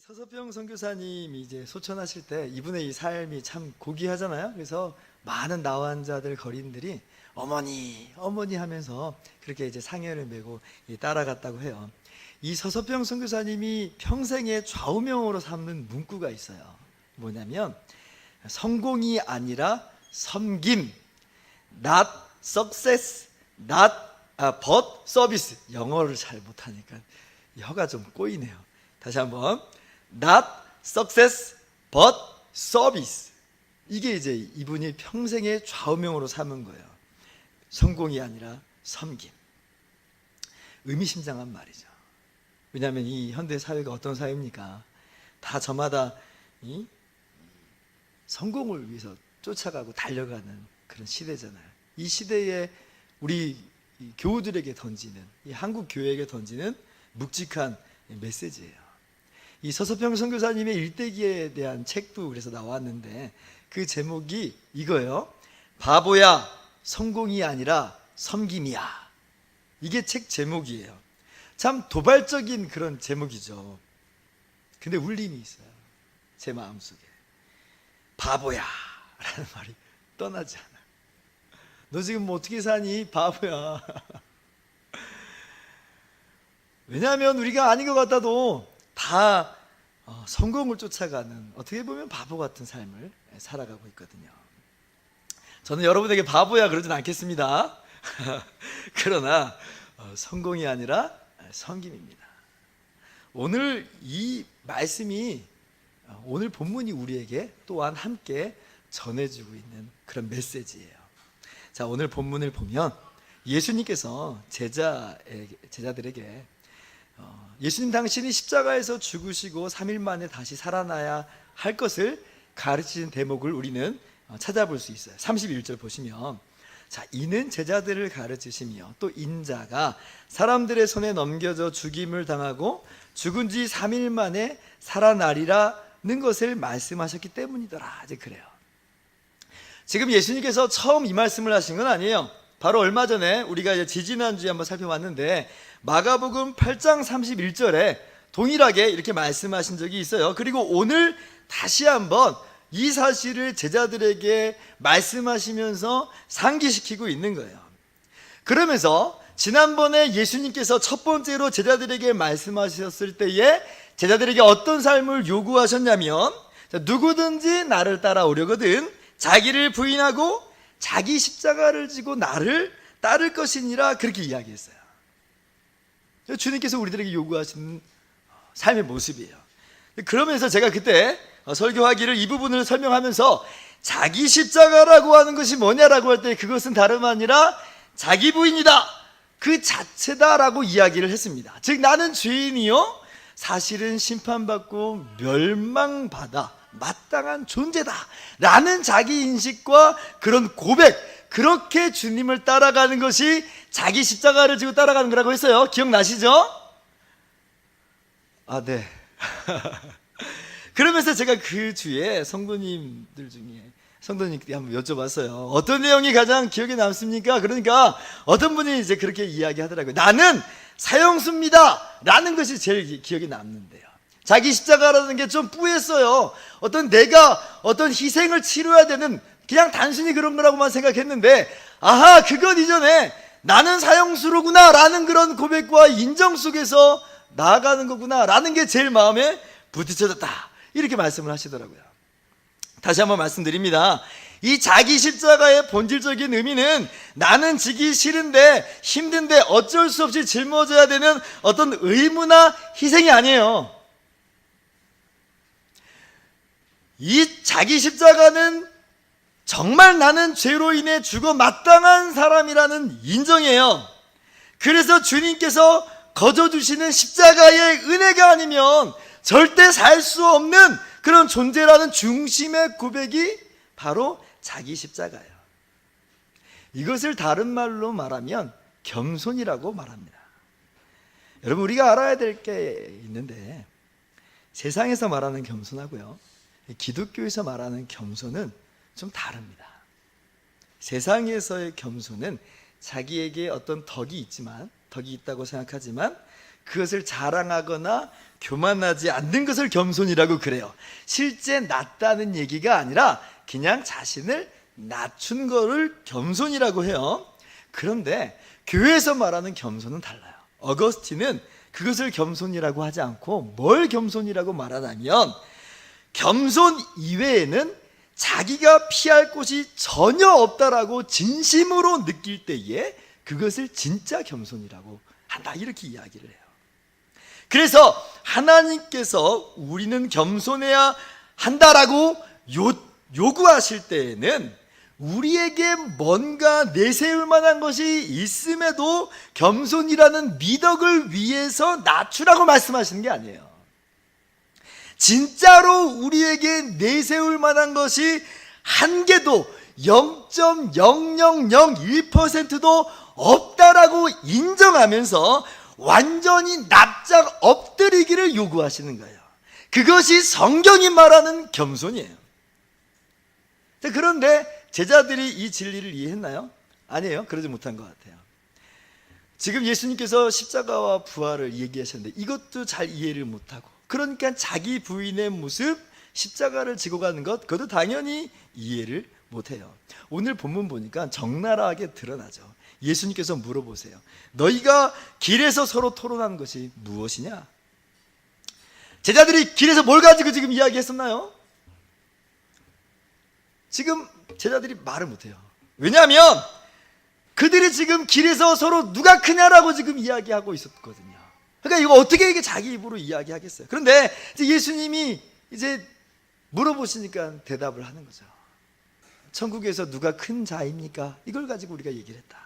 서서평 선교사님이 이제 소천하실 때 이분의 이 삶이 참 고귀하잖아요. 그래서 많은 나환자들 거린들이 어머니 어머니 하면서 그렇게 이제 상해를 메고 따라갔다고 해요. 이 서서평 선교사님이 평생의 좌우명으로 삼는 문구가 있어요. 뭐냐면 성공이 아니라 섬김, not success, not but service. 영어를 잘 못하니까 혀가 좀 꼬이네요. 다시 한번 not success but service. 이게 이제 이분이 평생의 좌우명으로 삼은 거예요. 성공이 아니라 섬김. 의미심장한 말이죠. 왜냐하면 이 현대 사회가 어떤 사회입니까? 다 저마다 이 성공을 위해서 쫓아가고 달려가는 그런 시대잖아요. 이 시대에 우리 교우들에게 던지는, 이 한국 교회에게 던지는 묵직한 메시지예요. 이 서서평 선교사님의 일대기에 대한 책도 그래서 나왔는데 그 제목이 이거예요. 바보야, 성공이 아니라 섬김이야. 이게 책 제목이에요. 참 도발적인 그런 제목이죠. 근데 울림이 있어요. 제 마음속에. 바보야 라는 말이 떠나지 않아. 너 지금 뭐 어떻게 사니? 바보야. 왜냐하면 우리가 아닌 것 같아도 다 성공을 쫓아가는, 어떻게 보면 바보 같은 삶을 살아가고 있거든요. 저는 여러분에게 바보야 그러진 않겠습니다. 그러나 성공이 아니라 섬김입니다. 오늘 이 말씀이, 오늘 본문이 우리에게 또한 함께 전해주고 있는 그런 메시지예요. 자, 오늘 본문을 보면 예수님께서 제자들에게 예수님 당신이 십자가에서 죽으시고 3일 만에 다시 살아나야 할 것을 가르치는 대목을 우리는 찾아볼 수 있어요. 31절 보시면, 자, 이는 제자들을 가르치시며 또 인자가 사람들의 손에 넘겨져 죽임을 당하고 죽은 지 3일 만에 살아나리라는 것을 말씀하셨기 때문이더라. 이제 그래요. 지금 예수님께서 처음 이 말씀을 하신 건 아니에요. 바로 얼마 전에 우리가 이제 지지난주에 한번 살펴봤는데 마가복음 8장 31절에 동일하게 이렇게 말씀하신 적이 있어요. 그리고 오늘 다시 한번 이 사실을 제자들에게 말씀하시면서 상기시키고 있는 거예요. 그러면서 지난번에 예수님께서 첫 번째로 제자들에게 말씀하셨을 때에 제자들에게 어떤 삶을 요구하셨냐면, 누구든지 나를 따라오려거든 자기를 부인하고 자기 십자가를 지고 나를 따를 것이니라, 그렇게 이야기했어요. 주님께서 우리들에게 요구하시는 삶의 모습이에요. 그러면서 제가 그때 설교하기를 이 부분을 설명하면서 자기 십자가라고 하는 것이 뭐냐라고 할 때 그것은 다름 아니라 자기 부인이다, 그 자체다라고 이야기를 했습니다. 즉 나는 죄인이요 사실은 심판받고 멸망받아 마땅한 존재다 라는 자기 인식과 그런 고백, 그렇게 주님을 따라가는 것이 자기 십자가를 지고 따라가는 거라고 했어요. 기억나시죠? 아, 네. 그러면서 제가 그 주에 성도님들 중에 성도님께 한번 여쭤봤어요. 어떤 내용이 가장 기억에 남습니까? 그러니까 어떤 분이 이제 그렇게 이야기하더라고요. 나는 사형수입니다 라는 것이 제일 기억에 남는데요. 자기 십자가라는 게 좀 뿌했어요. 내가 어떤 희생을 치러야 되는, 그냥 단순히 그런 거라고만 생각했는데, 아하, 그것 이전에 나는 사형수로구나 라는 그런 고백과 인정 속에서 나아가는 거구나 라는 게 제일 마음에 부딪혀졌다, 이렇게 말씀을 하시더라고요. 다시 한번 말씀드립니다. 이 자기 십자가의 본질적인 의미는 나는 지기 싫은데 힘든데 어쩔 수 없이 짊어져야 되는 어떤 의무나 희생이 아니에요. 이 자기 십자가는 정말 나는 죄로 인해 죽어 마땅한 사람이라는 인정이에요. 그래서 주님께서 거저주시는 십자가의 은혜가 아니면 절대 살 수 없는 그런 존재라는 중심의 고백이 바로 자기 십자가예요. 이것을 다른 말로 말하면 겸손이라고 말합니다. 여러분, 우리가 알아야 될 게 있는데, 세상에서 말하는 겸손하고요, 기독교에서 말하는 겸손은 좀 다릅니다. 세상에서의 겸손은 자기에게 어떤 덕이 있다고 생각하지만 그것을 자랑하거나 교만하지 않는 것을 겸손이라고 그래요. 실제 낮다는 얘기가 아니라 그냥 자신을 낮춘 거를 겸손이라고 해요. 그런데 교회에서 말하는 겸손은 달라요. 어거스틴은 그것을 겸손이라고 하지 않고 뭘 겸손이라고 말하냐면, 겸손 이외에는 자기가 피할 곳이 전혀 없다라고 진심으로 느낄 때에 그것을 진짜 겸손이라고 한다, 이렇게 이야기를 해요. 그래서 하나님께서 우리는 겸손해야 한다라고 요구하실 때에는 우리에게 뭔가 내세울 만한 것이 있음에도 겸손이라는 미덕을 위해서 낮추라고 말씀하시는 게 아니에요. 진짜로 우리에게 내세울 만한 것이 한 개도 0.0001%도 없다라고 인정하면서 완전히 납작 엎드리기를 요구하시는 거예요. 그것이 성경이 말하는 겸손이에요. 그런데 제자들이 이 진리를 이해했나요? 아니에요. 그러지 못한 것 같아요. 지금 예수님께서 십자가와 부활을 얘기하셨는데 이것도 잘 이해를 못하고, 그러니까 자기 부인의 모습, 십자가를 지고 가는 것, 그것도 당연히 이해를 못해요. 오늘 본문 보니까 적나라하게 드러나죠. 예수님께서 물어보세요. 너희가 길에서 서로 토론하는 것이 무엇이냐? 제자들이 길에서 뭘 가지고 지금 이야기했었나요? 지금 제자들이 말을 못해요. 왜냐하면 그들이 지금 길에서 서로 누가 크냐라고 지금 이야기하고 있었거든요. 그러니까 이거 어떻게 이게 자기 입으로 이야기하겠어요? 그런데 이제 예수님이 이제 물어보시니까 대답을 하는 거죠. 천국에서 누가 큰 자입니까? 이걸 가지고 우리가 얘기를 했다.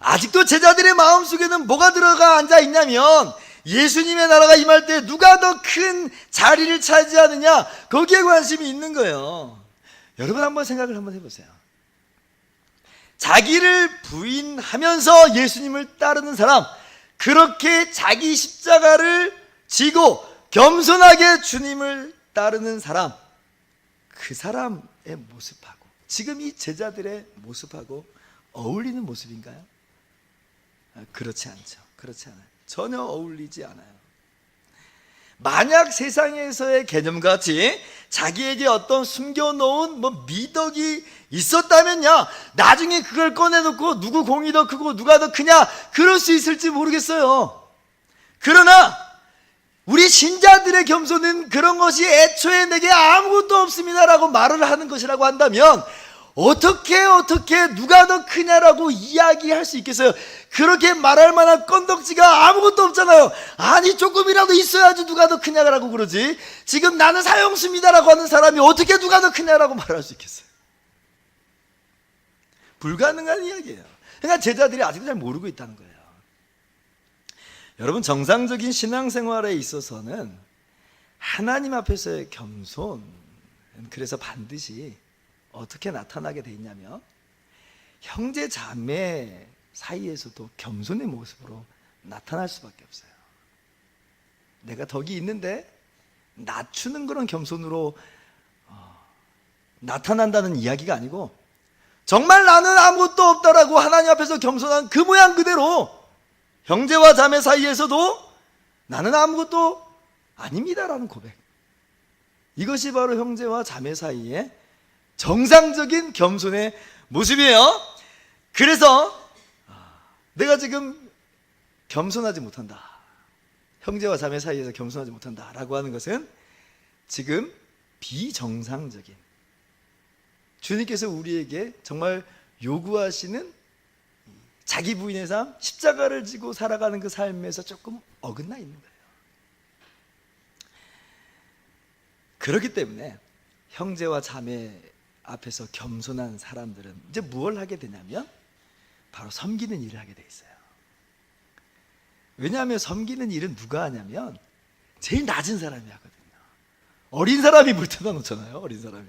아직도 제자들의 마음속에는 뭐가 들어가 앉아 있냐면, 예수님의 나라가 임할 때 누가 더 큰 자리를 차지하느냐, 거기에 관심이 있는 거예요. 여러분 한번 생각을 한번 해보세요. 자기를 부인하면서 예수님을 따르는 사람, 그렇게 자기 십자가를 지고 겸손하게 주님을 따르는 사람, 그 사람의 모습하고 지금 이 제자들의 모습하고 어울리는 모습인가요? 그렇지 않죠. 그렇지 않아요. 전혀 어울리지 않아요. 만약 세상에서의 개념같이 자기에게 어떤 숨겨놓은 미덕이 있었다면야, 나중에 그걸 꺼내놓고 누구 공이 더 크고 누가 더 크냐, 그럴 수 있을지 모르겠어요. 그러나 우리 신자들의 겸손은 그런 것이 애초에 내게 아무것도 없습니다라고 말을 하는 것이라고 한다면, 어떻게 누가 더 크냐라고 이야기할 수 있겠어요? 그렇게 말할 만한 건덕지가 아무것도 없잖아요. 아니 조금이라도 있어야지 누가 더 크냐라고 그러지. 지금 나는 사형수입니다라고 하는 사람이 어떻게 누가 더 크냐라고 말할 수 있겠어요? 불가능한 이야기예요. 그러니까 제자들이 아직도 잘 모르고 있다는 거예요. 여러분, 정상적인 신앙생활에 있어서는 하나님 앞에서의 겸손, 그래서 반드시 어떻게 나타나게 돼 있냐면, 형제 자매 사이에서도 겸손의 모습으로 나타날 수밖에 없어요. 내가 덕이 있는데 낮추는 그런 겸손으로 나타난다는 이야기가 아니고, 정말 나는 아무것도 없다라고 하나님 앞에서 겸손한 그 모양 그대로 형제와 자매 사이에서도 나는 아무것도 아닙니다라는 고백, 이것이 바로 형제와 자매 사이에 정상적인 겸손의 모습이에요. 그래서 내가 지금 겸손하지 못한다, 형제와 자매 사이에서 겸손하지 못한다 라고 하는 것은 지금 비정상적인, 주님께서 우리에게 정말 요구하시는 자기 부인의 삶, 십자가를 지고 살아가는 그 삶에서 조금 어긋나 있는 거예요. 그렇기 때문에 형제와 자매 앞에서 겸손한 사람들은 이제 무엇을 하게 되냐면 바로 섬기는 일을 하게 돼 있어요. 왜냐하면 섬기는 일은 누가 하냐면 제일 낮은 사람이 하거든요. 어린 사람이 물 떠다 놓잖아요. 어린 사람이.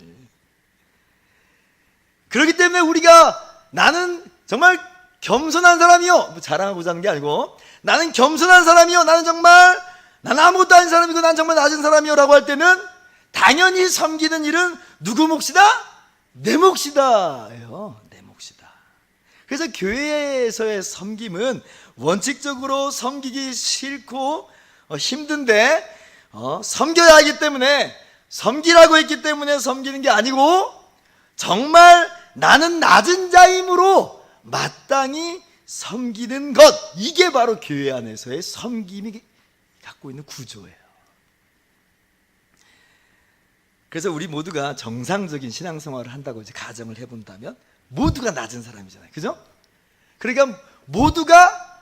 그렇기 때문에 우리가 나는 정말 겸손한 사람이요, 자랑하고자 하는 게 아니고 나는 겸손한 사람이요, 나는 아무것도 아닌 사람이고 난 정말 낮은 사람이요 라고 할 때는 당연히 섬기는 일은 누구 몫이다? 내 몫이다 예요. 내 몫이다. 그래서 교회에서의 섬김은 원칙적으로 섬기기 싫고 힘든데 섬겨야 하기 때문에, 섬기라고 했기 때문에 섬기는 게 아니고, 정말 나는 낮은 자이므로 마땅히 섬기는 것, 이게 바로 교회 안에서의 섬김이 갖고 있는 구조예요. 그래서 우리 모두가 정상적인 신앙생활을 한다고 이제 가정을 해본다면 모두가 낮은 사람이잖아요, 그죠? 그러니까 모두가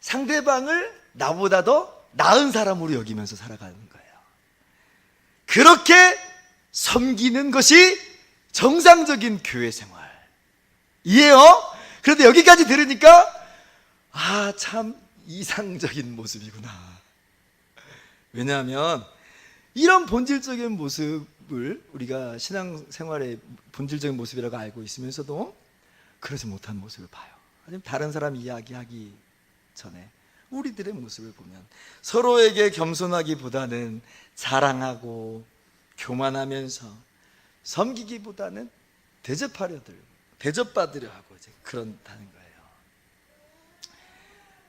상대방을 나보다 더 나은 사람으로 여기면서 살아가는 거예요. 그렇게 섬기는 것이 정상적인 교회 생활 이에요. 그런데 여기까지 들으니까 참 이상적인 모습이구나. 왜냐하면 이런 본질적인 모습을 우리가 신앙생활의 본질적인 모습이라고 알고 있으면서도 그러지 못한 모습을 봐요. 아니면 다른 사람 이야기하기 전에 우리들의 모습을 보면 서로에게 겸손하기보다는 자랑하고 교만하면서 섬기기보다는 대접받으려 하고 이제 그런다는 거예요.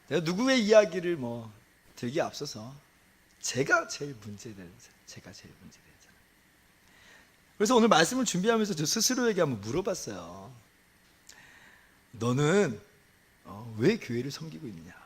내가 누구의 이야기를 들기 앞서서 제가 제일 문제되잖아요. 그래서 오늘 말씀을 준비하면서 저 스스로에게 한번 물어봤어요. 너는 왜 교회를 섬기고 있느냐?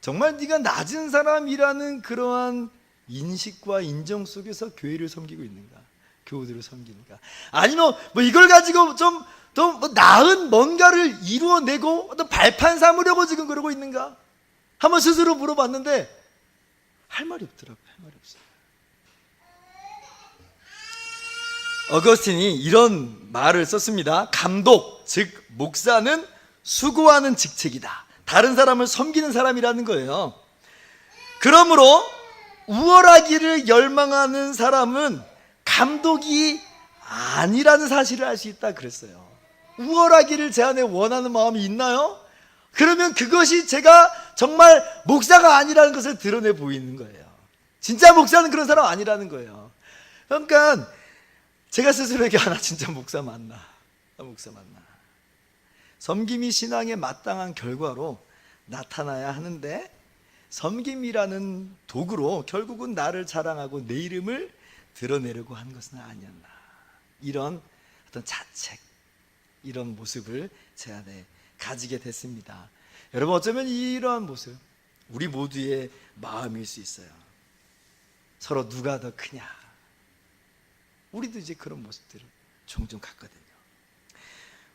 정말 네가 낮은 사람이라는 그러한 인식과 인정 속에서 교회를 섬기고 있는가? 교우들을 섬기는가? 아니면 이걸 가지고 좀 더 나은 뭔가를 이루어내고 어떤 발판 삼으려고 지금 그러고 있는가? 한번 스스로 물어봤는데 할 말이 없더라고요. 할 말이 없어요. 어거스틴이 이런 말을 썼습니다. 감독, 즉 목사는 수고하는 직책이다. 다른 사람을 섬기는 사람이라는 거예요. 그러므로 우월하기를 열망하는 사람은 감독이 아니라는 사실을 알 수 있다 그랬어요. 우월하기를 제 안에 원하는 마음이 있나요? 그러면 그것이 제가 정말 목사가 아니라는 것을 드러내 보이는 거예요. 진짜 목사는 그런 사람 아니라는 거예요. 그러니까 제가 스스로에게 나 진짜 목사 맞나? 목사 맞나? 섬김이 신앙에 마땅한 결과로 나타나야 하는데 섬김이라는 도구로 결국은 나를 자랑하고 내 이름을 드러내려고 한 것은 아니었나. 이런 어떤 자책, 이런 모습을 제 안에 가지게 됐습니다. 여러분, 어쩌면 이러한 모습 우리 모두의 마음일 수 있어요. 서로 누가 더 크냐. 우리도 이제 그런 모습들을 종종 갖거든요.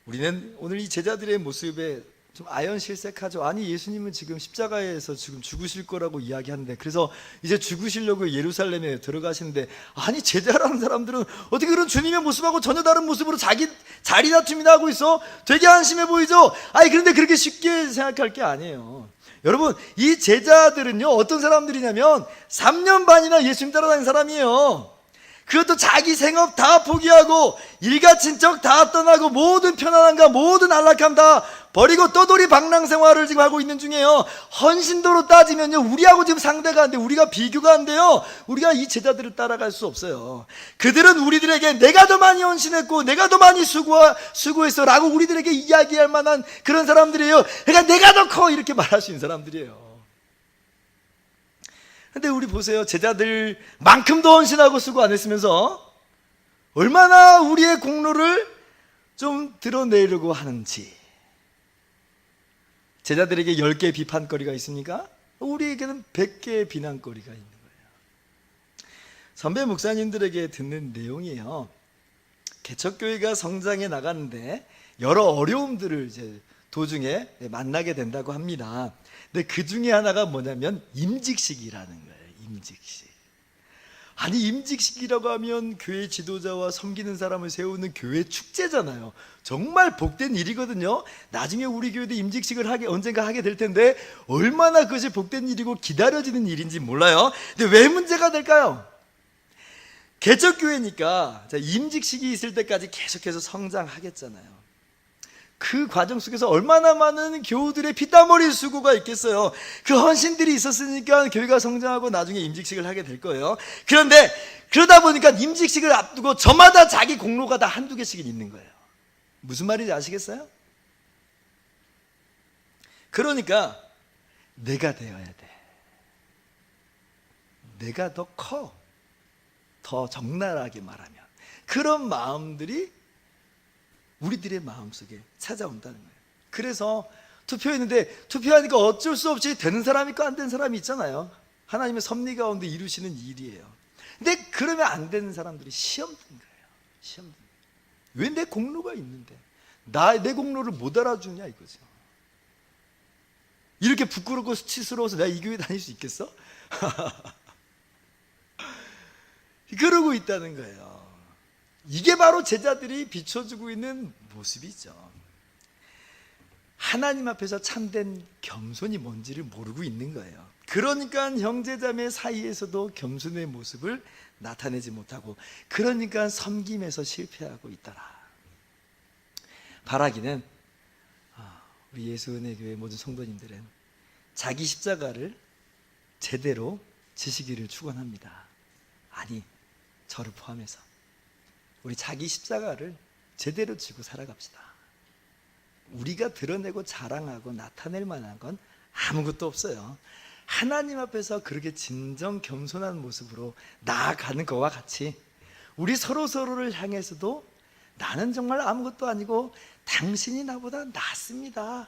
우리는 오늘 이 제자들의 모습에 좀 아연실색하죠. 아니, 예수님은 지금 십자가에서 지금 죽으실 거라고 이야기하는데, 그래서 이제 죽으시려고 예루살렘에 들어가시는데, 아니, 제자라는 사람들은 어떻게 그런 주님의 모습하고 전혀 다른 모습으로 자기 자리 다툼이나 하고 있어? 되게 한심해 보이죠? 아니, 그런데 그렇게 쉽게 생각할 게 아니에요. 여러분, 이 제자들은요, 어떤 사람들이냐면 3년 반이나 예수님 따라다니는 사람이에요. 그것도 자기 생업 다 포기하고 일가 친척 다 떠나고 모든 편안함과 모든 안락함 다 버리고 떠돌이 방랑 생활을 지금 하고 있는 중이에요. 헌신도로 따지면요, 우리하고 지금 상대가 안 돼. 우리가 비교가 안 돼요. 우리가 이 제자들을 따라갈 수 없어요. 그들은 우리들에게 내가 더 많이 헌신했고 내가 더 많이 수고했어 라고 우리들에게 이야기할 만한 그런 사람들이에요. 그러니까 내가 더 커 이렇게 말할 수 있는 사람들이에요. 근데 우리 보세요. 제자들만큼도 헌신하고 수고 안 했으면서 얼마나 우리의 공로를 좀 드러내려고 하는지. 제자들에게 10개의 비판거리가 있습니까? 우리에게는 100개의 비난거리가 있는 거예요. 선배 목사님들에게 듣는 내용이에요. 개척교회가 성장해 나가는데 여러 어려움들을 이제 도중에 만나게 된다고 합니다. 근데 그 중에 하나가 뭐냐면 임직식이라는 거예요. 임직식. 아니, 임직식이라고 하면 교회 지도자와 섬기는 사람을 세우는 교회 축제잖아요. 정말 복된 일이거든요. 나중에 우리 교회도 임직식을 언젠가 하게 될 텐데 얼마나 그것이 복된 일이고 기다려지는 일인지 몰라요. 근데 왜 문제가 될까요? 개척교회니까 임직식이 있을 때까지 계속해서 성장하겠잖아요. 그 과정 속에서 얼마나 많은 교우들의 피땀 흘린 수고가 있겠어요. 그 헌신들이 있었으니까 교회가 성장하고 나중에 임직식을 하게 될 거예요. 그런데 그러다 보니까 임직식을 앞두고 저마다 자기 공로가 다 한두 개씩은 있는 거예요. 무슨 말인지 아시겠어요? 그러니까 내가 되어야 돼. 내가 더 커. 더 적나라하게 말하면. 그런 마음들이 우리들의 마음속에 찾아온다는 거예요. 그래서 투표했는데 투표하니까 어쩔 수 없이 되는 사람이 있고 안 되는 사람이 있잖아요. 하나님의 섭리 가운데 이루시는 일이에요. 근데 그러면 안 되는 사람들이 시험 든 거예요. 시험 든 거예요. 왜 내 공로가 있는데 내 공로를 못 알아주냐 이거죠. 이렇게 부끄럽고 수치스러워서 내가 이 교회 다닐 수 있겠어? 그러고 있다는 거예요. 이게 바로 제자들이 비춰주고 있는 모습이죠. 하나님 앞에서 참된 겸손이 뭔지를 모르고 있는 거예요. 그러니까 형제자매 사이에서도 겸손의 모습을 나타내지 못하고, 그러니까 섬김에서 실패하고 있더라. 바라기는 우리 예수은혜교회 모든 성도님들은 자기 십자가를 제대로 지시기를 축원합니다. 아니, 저를 포함해서 우리 자기 십자가를 제대로 지고 살아갑시다. 우리가 드러내고 자랑하고 나타낼 만한 건 아무것도 없어요. 하나님 앞에서 그렇게 진정 겸손한 모습으로 나아가는 것과 같이 우리 서로를 향해서도 나는 정말 아무것도 아니고 당신이 나보다 낫습니다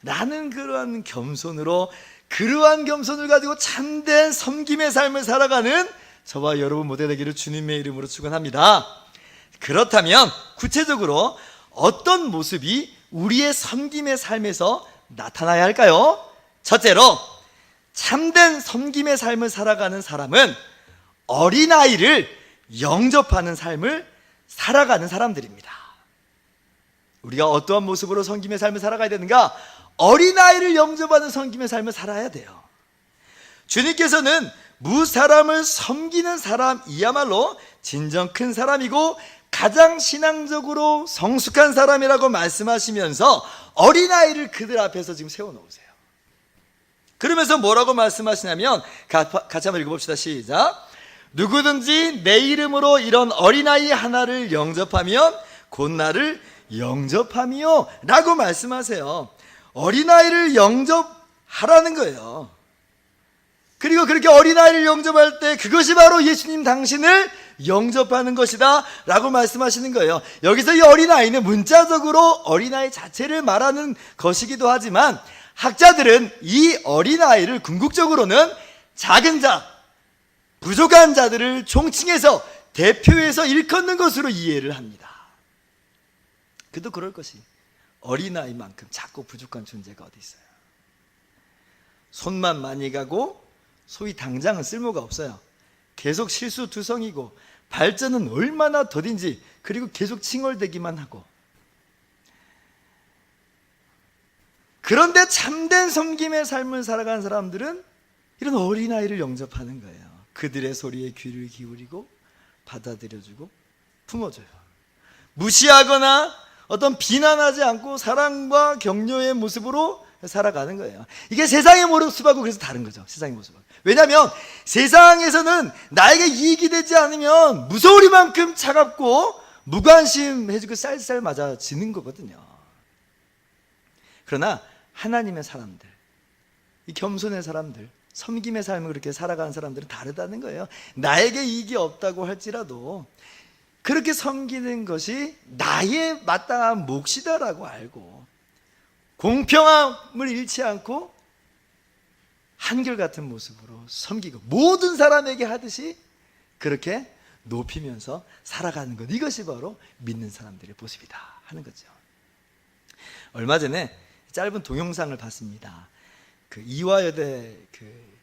라는 그러한 겸손으로, 그러한 겸손을 가지고 참된 섬김의 삶을 살아가는 저와 여러분 모두 되기를 주님의 이름으로 축원합니다. 그렇다면 구체적으로 어떤 모습이 우리의 섬김의 삶에서 나타나야 할까요? 첫째로, 참된 섬김의 삶을 살아가는 사람은 어린아이를 영접하는 삶을 살아가는 사람들입니다. 우리가 어떠한 모습으로 섬김의 삶을 살아가야 되는가? 어린아이를 영접하는 섬김의 삶을 살아야 돼요. 주님께서는 무사람을 섬기는 사람이야말로 진정 큰 사람이고 가장 신앙적으로 성숙한 사람이라고 말씀하시면서 어린아이를 그들 앞에서 지금 세워놓으세요. 그러면서 뭐라고 말씀하시냐면, 같이 한번 읽어봅시다. 시작. 누구든지 내 이름으로 이런 어린아이 하나를 영접하면 곧 나를 영접함이요 라고 말씀하세요. 어린아이를 영접하라는 거예요. 그리고 그렇게 어린아이를 영접할 때 그것이 바로 예수님 당신을 영접하는 것이다 라고 말씀하시는 거예요. 여기서 이 어린아이는 문자적으로 어린아이 자체를 말하는 것이기도 하지만 학자들은 이 어린아이를 궁극적으로는 작은 자, 부족한 자들을 총칭해서 대표해서 일컫는 것으로 이해를 합니다. 그도 그럴 것이, 어린아이만큼 작고 부족한 존재가 어디 있어요. 손만 많이 가고 소위 당장은 쓸모가 없어요. 계속 실수투성이고 발전은 얼마나 더딘지, 그리고 계속 칭얼대기만 하고. 그런데 참된 섬김의 삶을 살아가는 사람들은 이런 어린아이를 영접하는 거예요. 그들의 소리에 귀를 기울이고 받아들여주고 품어줘요. 무시하거나 어떤 비난하지 않고 사랑과 격려의 모습으로 살아가는 거예요. 이게 세상의 모습하고 그래서 다른 거죠. 세상의 모습하고. 왜냐하면 세상에서는 나에게 이익이 되지 않으면 무서우리만큼 차갑고 무관심해지고 쌀쌀 맞아지는 거거든요. 그러나 하나님의 사람들, 이 겸손의 사람들, 섬김의 삶을 그렇게 살아가는 사람들은 다르다는 거예요. 나에게 이익이 없다고 할지라도 그렇게 섬기는 것이 나의 마땅한 몫이다라고 알고 공평함을 잃지 않고 한결같은 모습으로 섬기고 모든 사람에게 하듯이 그렇게 높이면서 살아가는 것, 이것이 바로 믿는 사람들의 모습이다 하는 거죠. 얼마 전에 짧은 동영상을 봤습니다. 그 이화여대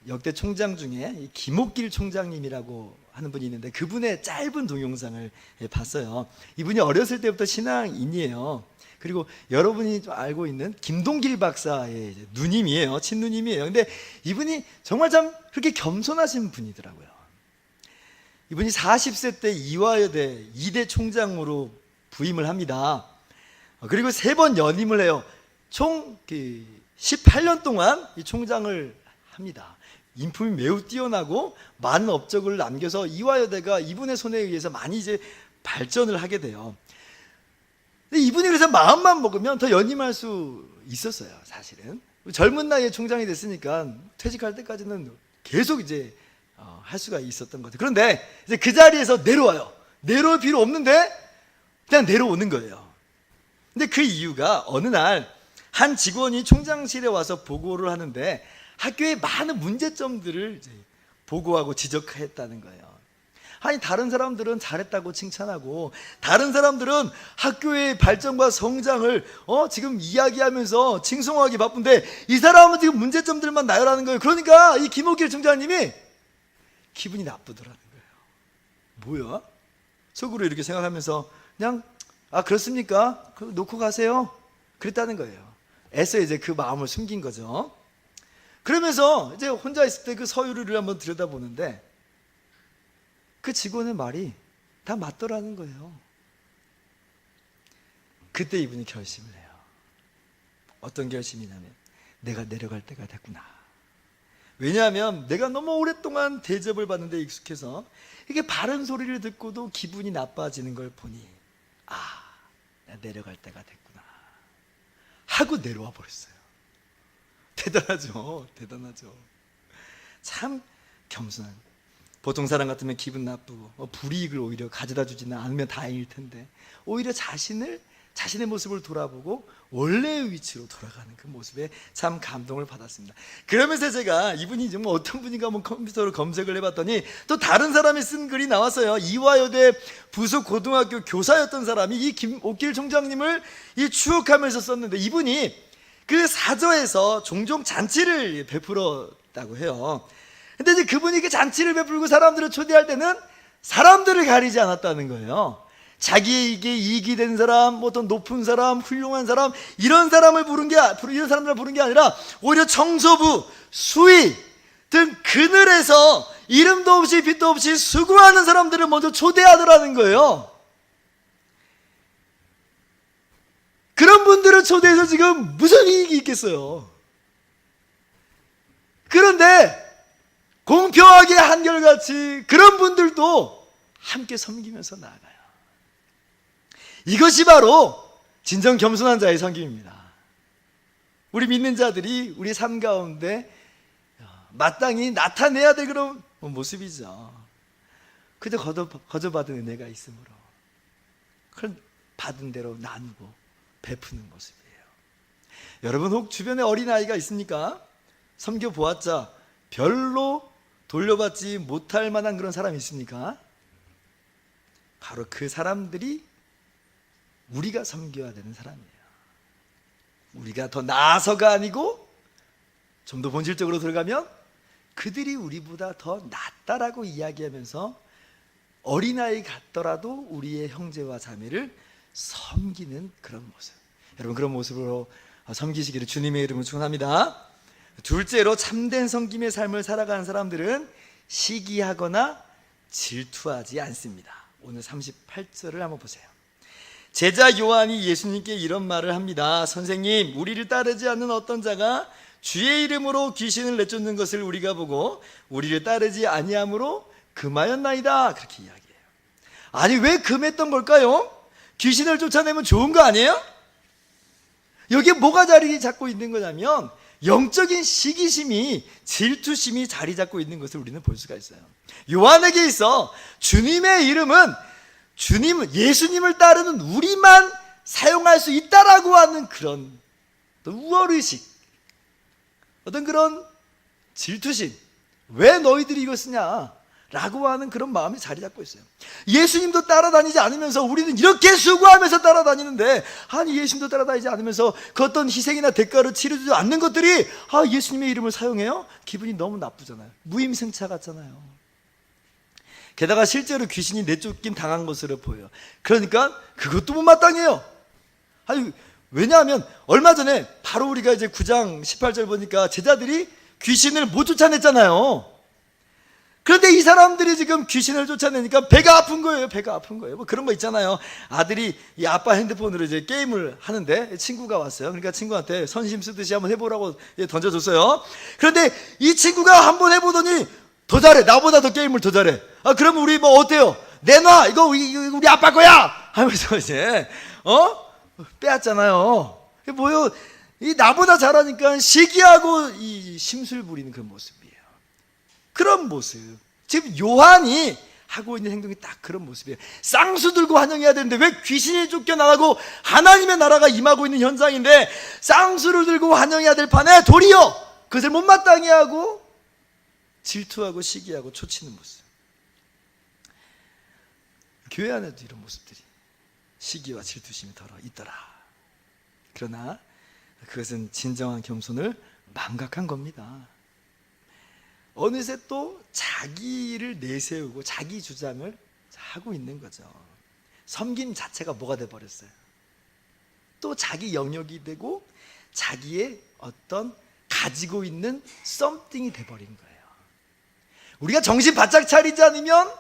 역대 총장 중에 김옥길 총장님이라고 하는 분이 있는데 그분의 짧은 동영상을 봤어요. 이분이 어렸을 때부터 신앙인이에요. 그리고 여러분이 좀 알고 있는 김동길 박사의 누님이에요. 친누님이에요. 근데 이분이 정말 참 그렇게 겸손하신 분이더라고요. 이분이 40세 때 이화여대 2대 총장으로 부임을 합니다. 그리고 3번 연임을 해요. 총 18년 동안 이 총장을 합니다. 인품이 매우 뛰어나고 많은 업적을 남겨서 이화여대가 이분의 손에 의해서 많이 이제 발전을 하게 돼요. 근데 이분이 그래서 마음만 먹으면 더 연임할 수 있었어요, 사실은. 젊은 나이에 총장이 됐으니까 퇴직할 때까지는 계속 이제 할 수가 있었던 거죠. 그런데 이제 그 자리에서 내려와요. 내려올 필요 없는데 그냥 내려오는 거예요. 근데 그 이유가 어느 날 한 직원이 총장실에 와서 보고를 하는데 학교의 많은 문제점들을 이제 보고하고 지적했다는 거예요. 아니, 다른 사람들은 잘했다고 칭찬하고 다른 사람들은 학교의 발전과 성장을 지금 이야기하면서 칭송하기 바쁜데 이 사람은 지금 문제점들만 나열하는 거예요. 그러니까 이 김옥길 총장님이 기분이 나쁘더라는 거예요. 뭐야? 속으로 이렇게 생각하면서 그냥 그렇습니까? 그럼 놓고 가세요. 그랬다는 거예요. 애써 이제 그 마음을 숨긴 거죠. 그러면서 이제 혼자 있을 때 그 서류를 한번 들여다보는데 그 직원의 말이 다 맞더라는 거예요. 그때 이분이 결심을 해요. 어떤 결심이냐면 내가 내려갈 때가 됐구나. 왜냐하면 내가 너무 오랫동안 대접을 받는 데 익숙해서 이게 바른 소리를 듣고도 기분이 나빠지는 걸 보니 내가 내려갈 때가 됐구나 하고 내려와 버렸어요. 대단하죠. 대단하죠. 참 겸손한. 보통 사람 같으면 기분 나쁘고 불이익을 오히려 가져다 주지는 않으면 다행일 텐데 오히려 자신의 모습을 돌아보고 원래의 위치로 돌아가는 그 모습에 참 감동을 받았습니다. 그러면서 제가 이분이 정말 어떤 분인가 한번 컴퓨터로 검색을 해봤더니 또 다른 사람이 쓴 글이 나왔어요. 이화여대 부속 고등학교 교사였던 사람이 이 김옥길 총장님을 추억하면서 썼는데 이분이 그 사저에서 종종 잔치를 베풀었다고 해요. 근데 이제 그분이 그 잔치를 베풀고 사람들을 초대할 때는 사람들을 가리지 않았다는 거예요. 자기에게 이익이 된 사람, 어떤 높은 사람, 훌륭한 사람, 이런 사람들을 부른 게 아니라 오히려 청소부, 수의 등 그늘에서 이름도 없이 빛도 없이 수고하는 사람들을 먼저 초대하더라는 거예요. 그런 분들을 초대해서 지금 무슨 이익이 있겠어요? 그런데 공평하게 한결같이 그런 분들도 함께 섬기면서 나아가요. 이것이 바로 진정 겸손한 자의 섬김입니다. 우리 믿는 자들이 우리 삶 가운데 마땅히 나타내야 될 그런 모습이죠. 그저 거저받은 은혜가 있으므로 그걸 받은 대로 나누고 베푸는 모습이에요. 여러분 혹 주변에 어린아이가 있습니까? 섬겨보았자 별로 돌려받지 못할 만한 그런 사람이 있습니까? 바로 그 사람들이 우리가 섬겨야 되는 사람이에요. 우리가 더 나아서가 아니고 좀 더 본질적으로 들어가면 그들이 우리보다 더 낫다라고 이야기하면서 어린아이 같더라도 우리의 형제와 자매를 섬기는 그런 모습. 여러분 그런 모습으로 섬기시기를 주님의 이름으로 축원합니다. 둘째로 참된 섬김의 삶을 살아가는 사람들은 시기하거나 질투하지 않습니다. 오늘 38절을 한번 보세요. 제자 요한이 예수님께 이런 말을 합니다. 선생님, 우리를 따르지 않는 어떤 자가 주의 이름으로 귀신을 내쫓는 것을 우리가 보고 우리를 따르지 아니함으로 금하였나이다. 그렇게 이야기해요. 아니 왜 금했던 걸까요? 귀신을 쫓아내면 좋은 거 아니에요? 여기에 뭐가 자리 잡고 있는 거냐면 영적인 시기심이, 질투심이 자리 잡고 있는 것을 우리는 볼 수가 있어요. 요한에게 있어 주님의 이름은 예수님을 따르는 우리만 사용할 수 있다라고 하는 그런 우월의식, 어떤 그런 질투심, 왜 너희들이 이거 쓰냐 라고 하는 그런 마음이 자리 잡고 있어요. 예수님도 따라다니지 않으면서 우리는 이렇게 수고하면서 따라다니는데 아니 예수님도 따라다니지 않으면서 그 어떤 희생이나 대가를 치르지 않는 것들이 예수님의 이름을 사용해요? 기분이 너무 나쁘잖아요. 무임승차 같잖아요. 게다가 실제로 귀신이 내쫓긴 당한 것으로 보여요. 그러니까 그것도 못마땅해요. 아니 왜냐하면 얼마 전에 바로 우리가 이제 9장 18절 보니까 제자들이 귀신을 못 쫓아냈잖아요. 그런데 이 사람들이 지금 귀신을 쫓아내니까 배가 아픈 거예요. 배가 아픈 거예요. 뭐 그런 거 있잖아요. 아들이 이 아빠 핸드폰으로 이제 게임을 하는데 친구가 왔어요. 그러니까 친구한테 선심 쓰듯이 한번 해보라고 던져줬어요. 그런데 이 친구가 한번 해보더니 더 잘해. 나보다 더 게임을 더 잘해. 그러면 우리 뭐 어때요? 내놔. 이거 우리 아빠 거야. 하면서 이제 빼앗잖아요. 뭐요? 이 나보다 잘하니까 시기하고 이 심술 부리는 그 모습이에요. 그런 모습. 지금 요한이 하고 있는 행동이 딱 그런 모습이에요. 쌍수 들고 환영해야 되는데 왜 귀신이 쫓겨나가고 하나님의 나라가 임하고 있는 현장인데 쌍수를 들고 환영해야 될 판에 도리어 그것을 못마땅해 하고 질투하고 시기하고 초치는 모습. 교회 안에도 이런 모습들이 시기와 질투심이 덜어 있더라. 그러나 그것은 진정한 겸손을 망각한 겁니다. 어느새 또 자기를 내세우고 자기 주장을 하고 있는 거죠. 섬김 자체가 뭐가 돼버렸어요? 또 자기 영역이 되고 자기의 어떤 가지고 있는 썸띵이 돼버린 거예요. 우리가 정신 바짝 차리지 않으면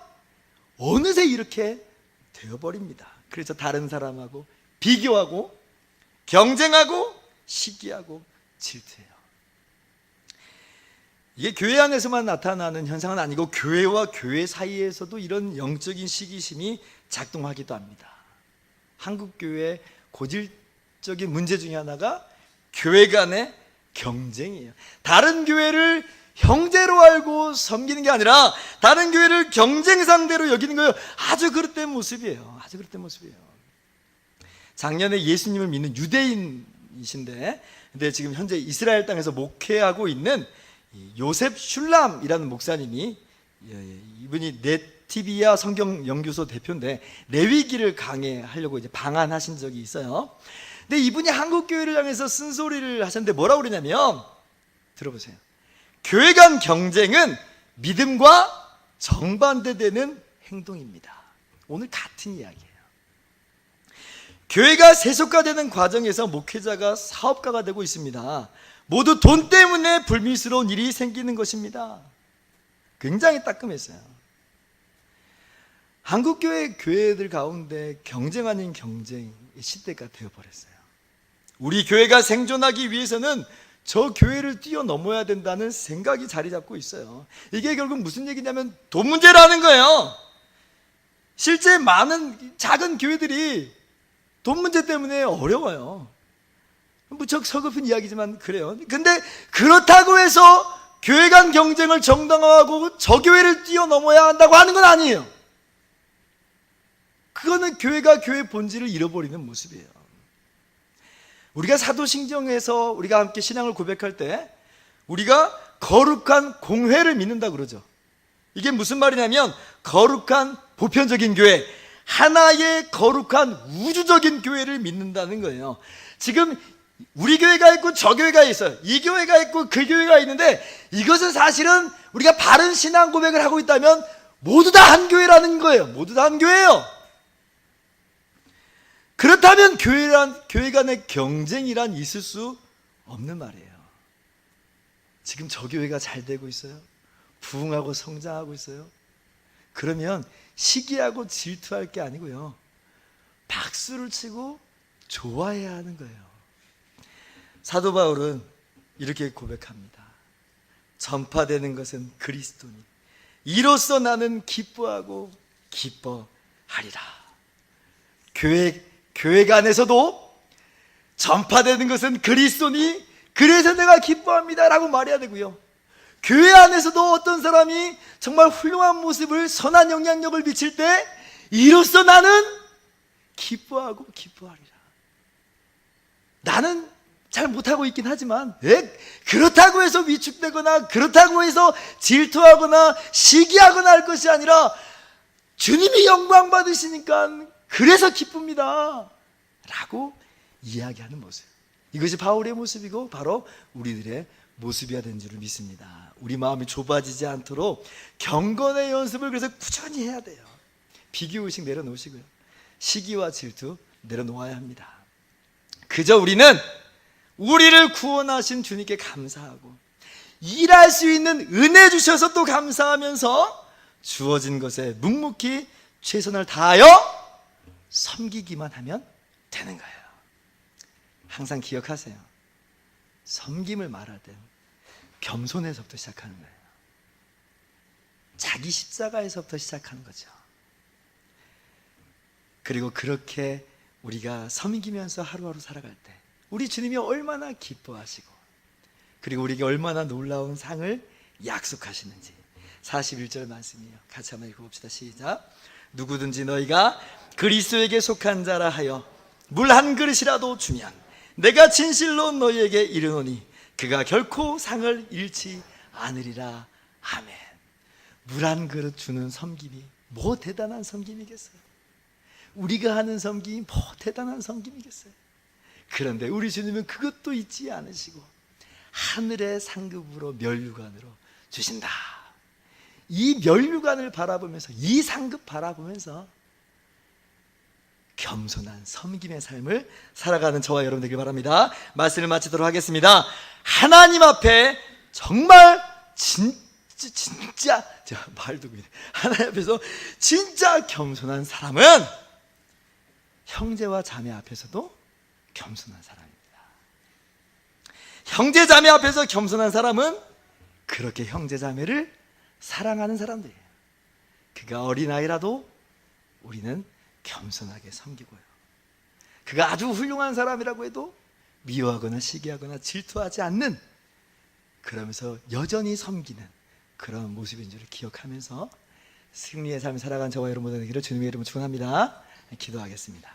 어느새 이렇게 되어버립니다. 그래서 다른 사람하고 비교하고 경쟁하고 시기하고 질투해요. 이게 교회 안에서만 나타나는 현상은 아니고 교회와 교회 사이에서도 이런 영적인 시기심이 작동하기도 합니다. 한국 교회의 고질적인 문제 중에 하나가 교회 간의 경쟁이에요. 다른 교회를 형제로 알고 섬기는 게 아니라 다른 교회를 경쟁 상대로 여기는 거예요. 아주 그릇된 모습이에요. 아주 그릇된 모습이에요. 작년에 예수님을 믿는 유대인이신데 근데 지금 현재 이스라엘 땅에서 목회하고 있는 요셉 슐람이라는 목사님이, 이분이 네티비아 성경 연구소 대표인데 레위기를 강해하려고 이제 방한하신 적이 있어요. 근데 이분이 한국 교회를 향해서 쓴소리를 하셨는데 뭐라고 그러냐면, 들어보세요. 교회 간 경쟁은 믿음과 정반대되는 행동입니다. 오늘 같은 이야기예요. 교회가 세속화되는 과정에서 목회자가 사업가가 되고 있습니다. 모두 돈 때문에 불미스러운 일이 생기는 것입니다. 굉장히 따끔했어요. 한국교회 교회들 가운데 경쟁 아닌 경쟁의 시대가 되어버렸어요. 우리 교회가 생존하기 위해서는 저 교회를 뛰어넘어야 된다는 생각이 자리 잡고 있어요. 이게 결국 무슨 얘기냐면 돈 문제라는 거예요. 실제 많은 작은 교회들이 돈 문제 때문에 어려워요. 무척 서글픈 이야기지만 그래요. 근데 그렇다고 해서 교회 간 경쟁을 정당화하고 저 교회를 뛰어넘어야 한다고 하는 건 아니에요. 그거는 교회가 교회의 본질을 잃어버리는 모습이에요. 우리가 사도신경에서 우리가 함께 신앙을 고백할 때 우리가 거룩한 공회를 믿는다 그러죠. 이게 무슨 말이냐면 거룩한 보편적인 교회, 하나의 거룩한 우주적인 교회를 믿는다는 거예요. 지금 우리 교회가 있고 저 교회가 있어요. 이 교회가 있고 그 교회가 있는데 이것은 사실은 우리가 바른 신앙 고백을 하고 있다면 모두 다 한 교회라는 거예요. 모두 다 한 교회예요. 그렇다면 교회 간의 경쟁이란 있을 수 없는 말이에요. 지금 저 교회가 잘 되고 있어요. 부흥하고 성장하고 있어요. 그러면 시기하고 질투할 게 아니고요. 박수를 치고 좋아해야 하는 거예요. 사도 바울은 이렇게 고백합니다. 전파되는 것은 그리스도니 이로써 나는 기뻐하고 기뻐하리라. 교회 안에서도 전파되는 것은 그리스도니 그래서 내가 기뻐합니다 라고 말해야 되고요. 교회 안에서도 어떤 사람이 정말 훌륭한 모습을 선한 영향력을 미칠 때 이로써 나는 기뻐하고 기뻐하리라. 나는 잘 못하고 있긴 하지만 그렇다고 해서 위축되거나 그렇다고 해서 질투하거나 시기하거나 할 것이 아니라 주님이 영광 받으시니까 그래서 기쁩니다 라고 이야기하는 모습. 이것이 바울의 모습이고 바로 우리들의 모습이어야 되는 줄을 믿습니다. 우리 마음이 좁아지지 않도록 경건의 연습을 그래서 꾸준히 해야 돼요. 비교의식 내려놓으시고요. 시기와 질투 내려놓아야 합니다. 그저 우리는 우리를 구원하신 주님께 감사하고 일할 수 있는 은혜 주셔서 또 감사하면서 주어진 것에 묵묵히 최선을 다하여 섬기기만 하면 되는 거예요. 항상 기억하세요. 섬김을 말할 땐 겸손에서부터 시작하는 거예요. 자기 십자가에서부터 시작하는 거죠. 그리고 그렇게 우리가 섬기면서 하루하루 살아갈 때 우리 주님이 얼마나 기뻐하시고 그리고 우리에게 얼마나 놀라운 상을 약속하시는지 41절 말씀이에요. 같이 한번 읽어봅시다. 시작. 누구든지 너희가 그리스도에게 속한 자라 하여 물 한 그릇이라도 주면 내가 진실로 너희에게 이르노니 그가 결코 상을 잃지 않으리라. 아멘. 물 한 그릇 주는 섬김이 뭐 대단한 섬김이겠어요? 우리가 하는 섬김이 뭐 대단한 섬김이겠어요? 그런데 우리 주님은 그것도 잊지 않으시고 하늘의 상급으로 면류관으로 주신다. 이 면류관을 바라보면서 이 상급 바라보면서 겸손한 섬김의 삶을 살아가는 저와 여러분 되길 바랍니다. 말씀을 마치도록 하겠습니다. 하나님 앞에 정말 진짜 말도 그래. 하나님 앞에서 진짜 겸손한 사람은 형제와 자매 앞에서도 겸손한 사람입니다. 형제 자매 앞에서 겸손한 사람은 그렇게 형제 자매를 사랑하는 사람들이에요. 그가 어린아이라도 우리는 겸손하게 섬기고요. 그가 아주 훌륭한 사람이라고 해도 미워하거나 시기하거나 질투하지 않는, 그러면서 여전히 섬기는 그런 모습인 줄을 기억하면서 승리의 삶을 살아간 저와 여러분 되기를 주님의 이름으로 축원합니다. 기도하겠습니다.